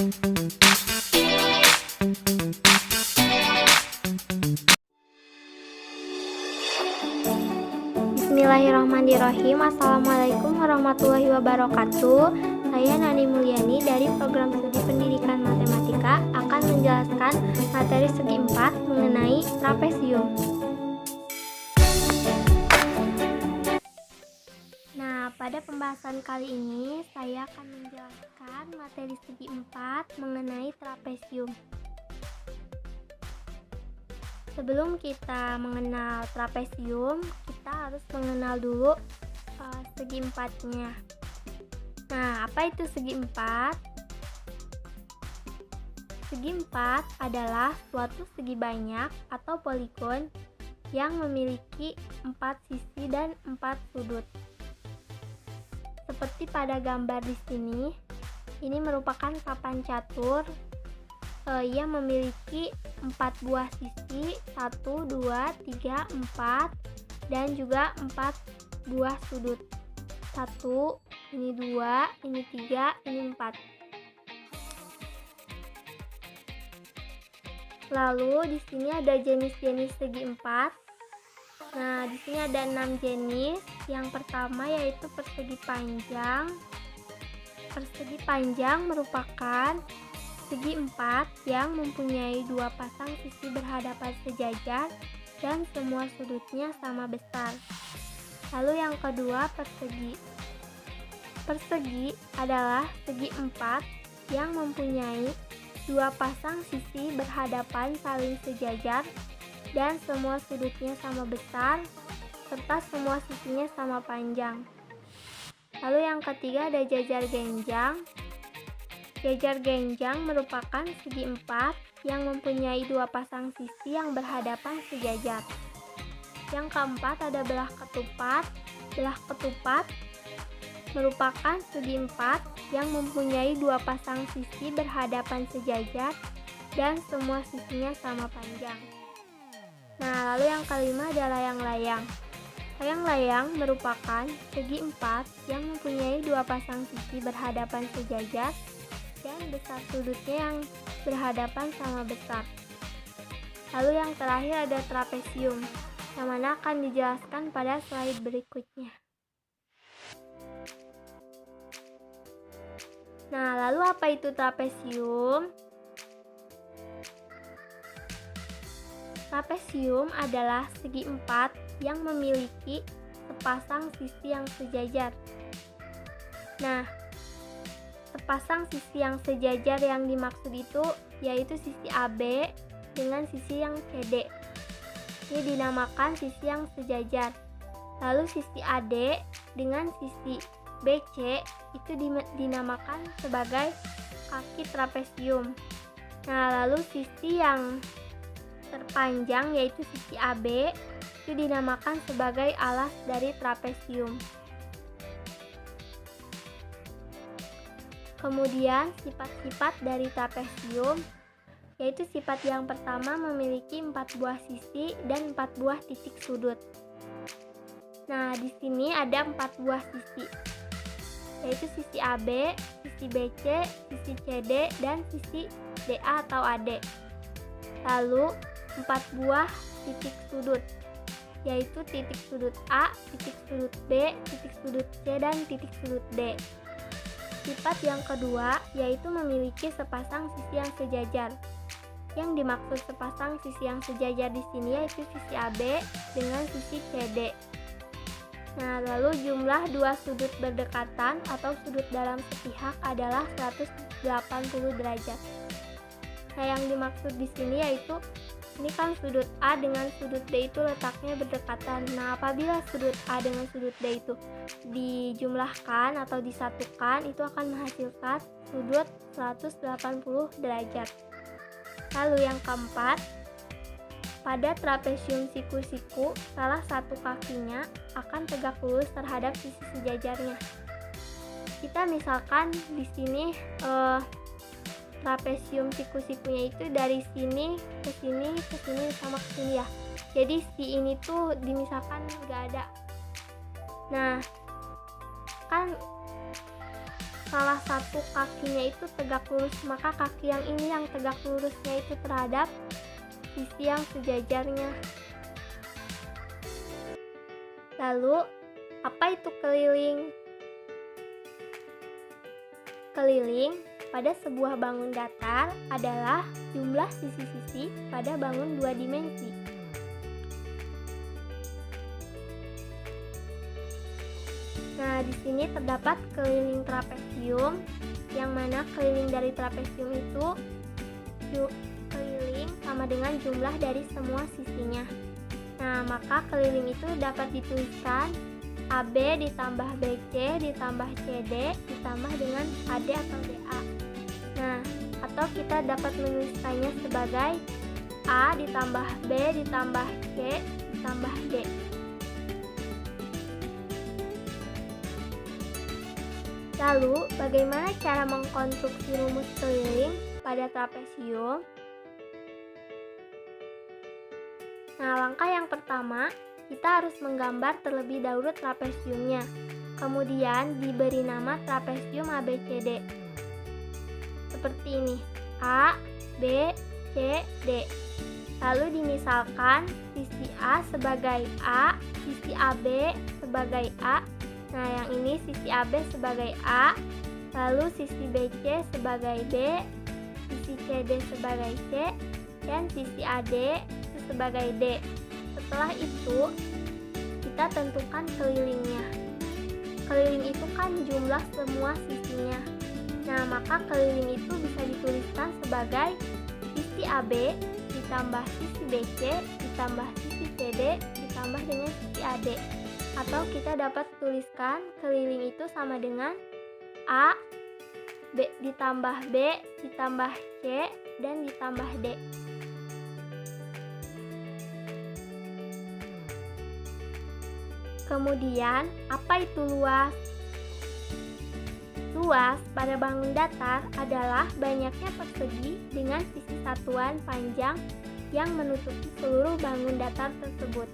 Bismillahirrahmanirrahim. Assalamualaikum warahmatullahi wabarakatuh. Saya Nani Mulyani dari Program Studi Pendidikan Matematika akan menjelaskan materi segi 4 mengenai trapesium. Nah, pada pembahasan kali ini saya akan menjelaskan materi segi 4 mengenai trapesium. Sebelum kita mengenal trapesium, kita harus mengenal dulu segi empatnya. Nah, apa itu segi empat? Segi empat adalah suatu segi banyak atau poligon yang memiliki 4 sisi dan 4 sudut. Seperti pada gambar di sini, ini merupakan papan catur yang memiliki 4 buah sisi, 1, 2, 3, 4, dan juga 4 buah sudut. 1, ini 2, ini 3, ini 4. Lalu di sini ada jenis-jenis segi 4. Nah, di sini ada 6 jenis. Yang pertama yaitu persegi panjang. Persegi panjang merupakan segi 4 yang mempunyai 2 pasang sisi berhadapan sejajar dan semua sudutnya sama besar. Lalu yang kedua, persegi. Persegi adalah segi 4 yang mempunyai 2 pasang sisi berhadapan saling sejajar dan semua sudutnya sama besar serta semua sisinya sama panjang. Lalu yang ketiga ada jajar genjang. Jajar genjang merupakan segi 4 yang mempunyai 2 pasang sisi yang berhadapan sejajar. Yang keempat ada belah ketupat. Belah ketupat merupakan segi 4 yang mempunyai 2 pasang sisi berhadapan sejajar dan semua sisinya sama panjang. Nah, lalu yang kelima ada layang-layang. Layang-layang merupakan segi 4 yang mempunyai 2 pasang sisi berhadapan sejajar dan besar sudutnya yang berhadapan sama besar. Lalu yang terakhir ada trapesium, yang mana akan dijelaskan pada slide berikutnya. Nah, lalu apa itu trapesium? Trapesium adalah segi 4 yang memiliki sepasang sisi yang sejajar. Nah, sepasang sisi yang sejajar yang dimaksud itu yaitu sisi AB dengan sisi yang CD. Ini dinamakan sisi yang sejajar. Lalu sisi AD dengan sisi BC itu dinamakan sebagai kaki trapesium. Nah, lalu sisi yang terpanjang yaitu sisi AB itu dinamakan sebagai alas dari trapesium. Kemudian sifat-sifat dari trapesium yaitu sifat yang pertama memiliki 4 buah sisi dan 4 buah titik sudut. Nah, di sini ada 4 buah sisi yaitu sisi AB, sisi BC, sisi CD, dan sisi DA atau AD. Lalu 4 buah titik sudut yaitu titik sudut A, titik sudut B, titik sudut C, dan titik sudut D. Sifat yang kedua yaitu memiliki sepasang sisi yang sejajar. Yang dimaksud sepasang sisi yang sejajar di sini yaitu sisi AB dengan sisi CD. Nah, lalu jumlah 2 sudut berdekatan atau sudut dalam sepihak adalah 180 derajat. Nah, yang dimaksud di sini yaitu ini kan sudut A dengan sudut D itu letaknya berdekatan. Nah, apabila sudut A dengan sudut D itu dijumlahkan atau disatukan, itu akan menghasilkan sudut 180 derajat. Lalu yang keempat, pada trapesium siku-siku, salah satu kakinya akan tegak lurus terhadap sisi sejajarnya. Kita misalkan di sini trapesium siku-sikunya itu dari sini ke sini sama ke sini ya. Jadi si ini tuh dimisalkan nggak ada. Nah, kan salah satu kakinya itu tegak lurus, maka kaki yang ini yang tegak lurusnya itu terhadap sisi yang sejajarnya. Lalu, apa itu keliling? Keliling pada sebuah bangun datar adalah jumlah sisi-sisi pada bangun dua dimensi. Nah, di sini terdapat keliling trapesium, yang mana keliling dari trapesium itu keliling sama dengan jumlah dari semua sisinya. Nah, maka keliling itu dapat dituliskan AB ditambah BC ditambah CD ditambah dengan AD atau DA. Nah, atau kita dapat menuliskannya sebagai A ditambah B ditambah C ditambah D. Lalu, bagaimana cara mengkonstruksi rumus keliling pada trapesium? Nah, langkah yang pertama, kita harus menggambar terlebih dahulu trapesiumnya. Kemudian diberi nama trapesium ABCD. Seperti ini, A, B, C, D. Lalu dimisalkan sisi A sebagai A, sisi AB sebagai A. Nah, yang ini sisi AB sebagai A, lalu sisi BC sebagai B, sisi CD sebagai C, dan sisi AD sebagai D. Setelah itu, kita tentukan kelilingnya. Keliling itu kan jumlah semua sisinya. Nah, maka keliling itu bisa dituliskan sebagai sisi AB ditambah sisi BC ditambah sisi CD ditambah dengan sisi AD. Atau kita dapat tuliskan keliling itu sama dengan A B ditambah B ditambah C dan ditambah D. Kemudian, apa itu luas? Luas pada bangun datar adalah banyaknya persegi dengan sisi satuan panjang yang menutupi seluruh bangun datar tersebut.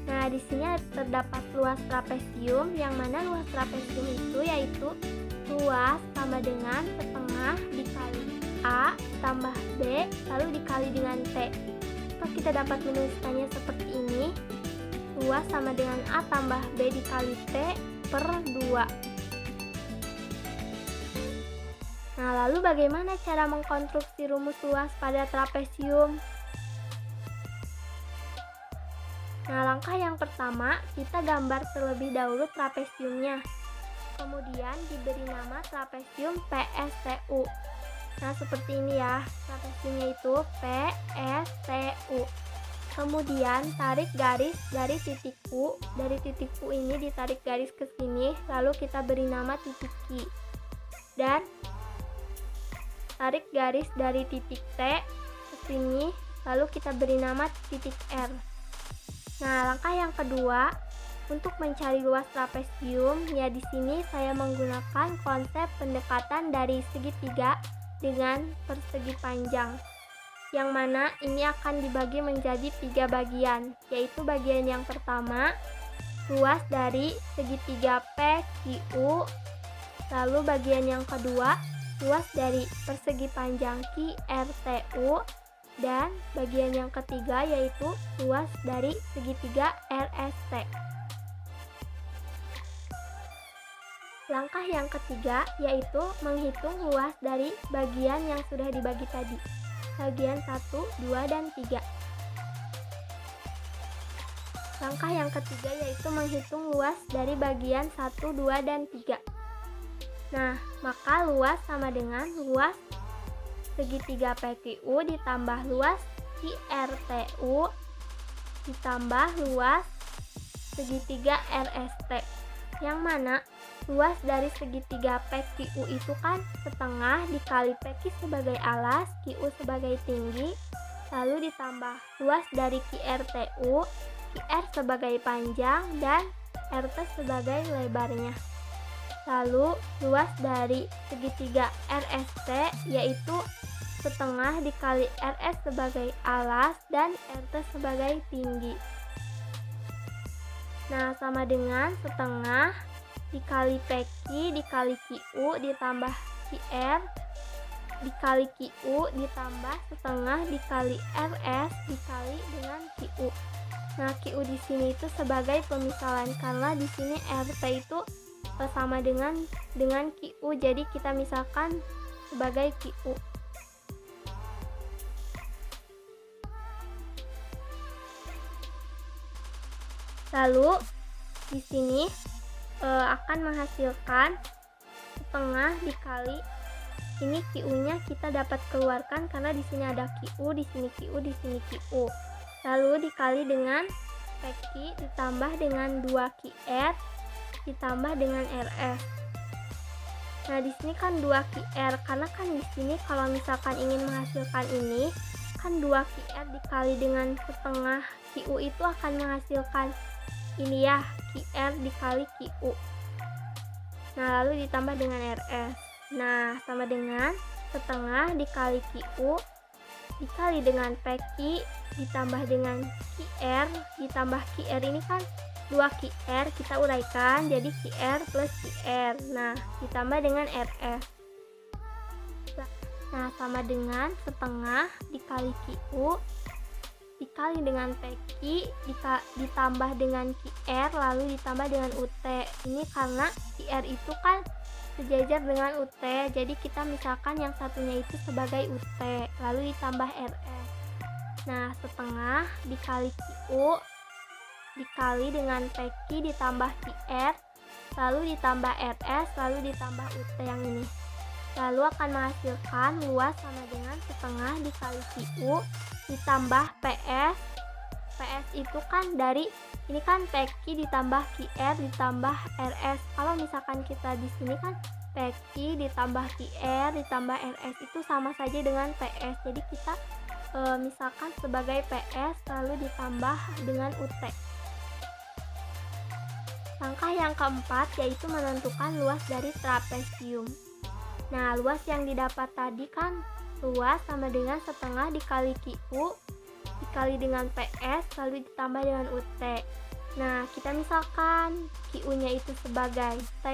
Nah, di sini terdapat luas trapesium, yang mana luas trapesium itu yaitu luas sama dengan setengah dikali A tambah B lalu dikali dengan T. Kita dapat menuliskannya seperti ini, luas sama dengan A tambah B dikali T per 2. Nah, lalu bagaimana cara mengkonstruksi rumus luas pada trapesium? Nah, langkah yang pertama, kita gambar terlebih dahulu trapesiumnya. Kemudian diberi nama trapesium PSTU. Nah, seperti ini ya, trapesiumnya itu PSTU. Kemudian tarik garis dari titik U. Dari titik U ini ditarik garis ke sini, lalu kita beri nama titik Q. Dan tarik garis dari titik T ke sini, lalu kita beri nama titik R. Nah, langkah yang kedua, untuk mencari luas trapesium, ya di sini saya menggunakan konsep pendekatan dari segitiga dengan persegi panjang, yang mana ini akan dibagi menjadi 3 bagian, yaitu bagian yang pertama luas dari segitiga PQU, lalu bagian yang kedua luas dari persegi panjang QRTU, dan bagian yang ketiga yaitu luas dari segitiga RST. Langkah yang ketiga yaitu menghitung luas dari bagian yang sudah dibagi tadi, bagian 1, 2, dan 3. Langkah yang ketiga yaitu menghitung luas dari bagian 1, 2, dan 3. Nah, maka luas sama dengan luas segitiga PQU ditambah luas QRTU ditambah luas segitiga RST, yang mana luas dari segitiga PQU itu kan setengah dikali PQ sebagai alas, QU sebagai tinggi, lalu ditambah luas dari QRTU, QR sebagai panjang, dan RT sebagai lebarnya. Lalu luas dari segitiga RST yaitu setengah dikali RS sebagai alas dan RT sebagai tinggi. Nah, sama dengan setengah dikali PQ dikali QU ditambah QR dikali QU ditambah setengah dikali RS dikali dengan QU. Nah, QU di sini itu sebagai pemisalan karena di sini RT itu sama dengan QU, jadi kita misalkan sebagai QU. Lalu di sini akan menghasilkan setengah dikali ini QU-nya kita dapat keluarkan karena di sini ada QU, di sini QU, di sini QU. Lalu dikali dengan PQ ditambah dengan 2QR ditambah dengan RS. Nah, di sini kan 2QR karena kan di sini kalau misalkan ingin menghasilkan ini kan 2QR dikali dengan setengah QU itu akan menghasilkan ini ya, QR dikali QU. Nah, lalu ditambah dengan RS. Nah, sama dengan setengah dikali QU dikali dengan PQ ditambah dengan QR ditambah QR ini kan 2QR kita uraikan jadi QR plus QR. Nah, ditambah dengan RS. Nah, sama dengan setengah dikali QU dikali dengan PQ ditambah dengan QR lalu ditambah dengan UT. Ini karena QR itu kan sejajar dengan UT, jadi kita misalkan yang satunya itu sebagai UT lalu ditambah RS. Nah, setengah dikali QU dikali dengan PQ ditambah QR lalu ditambah RS lalu ditambah UT yang ini, lalu akan menghasilkan luas sama dengan setengah dikali QU ditambah PS. PS itu kan dari ini kan PQ ditambah QR ditambah RS. Kalau misalkan kita di sini kan PQ ditambah QR ditambah RS itu sama saja dengan PS. Jadi kita misalkan sebagai PS lalu ditambah dengan UT. Langkah yang keempat yaitu menentukan luas dari trapesium. Nah, luas yang didapat tadi kan luas sama dengan setengah dikali QU dikali dengan PS lalu ditambah dengan UT. Nah, kita misalkan QU-nya itu sebagai T.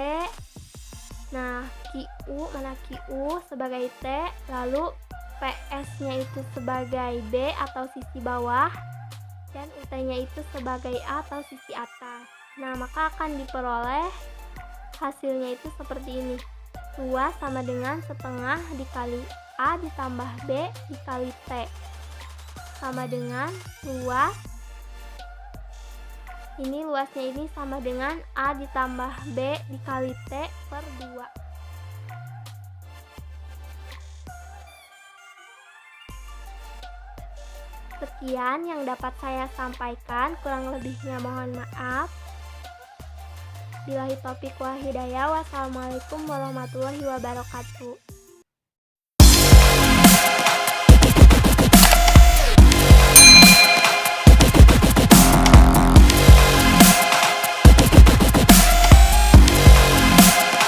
Nah, QU mana QU sebagai T, lalu PS-nya itu sebagai B atau sisi bawah dan UT-nya itu sebagai A atau sisi atas. Nah, maka akan diperoleh hasilnya itu seperti ini. Luas sama dengan setengah dikali A ditambah B dikali T sama dengan luas ini, luasnya ini sama dengan A ditambah B dikali T per 2. Sekian yang dapat saya sampaikan, kurang lebihnya mohon maaf. Billahi taufiq wal hidayah. Wassalamualaikum warahmatullahi wabarakatuh.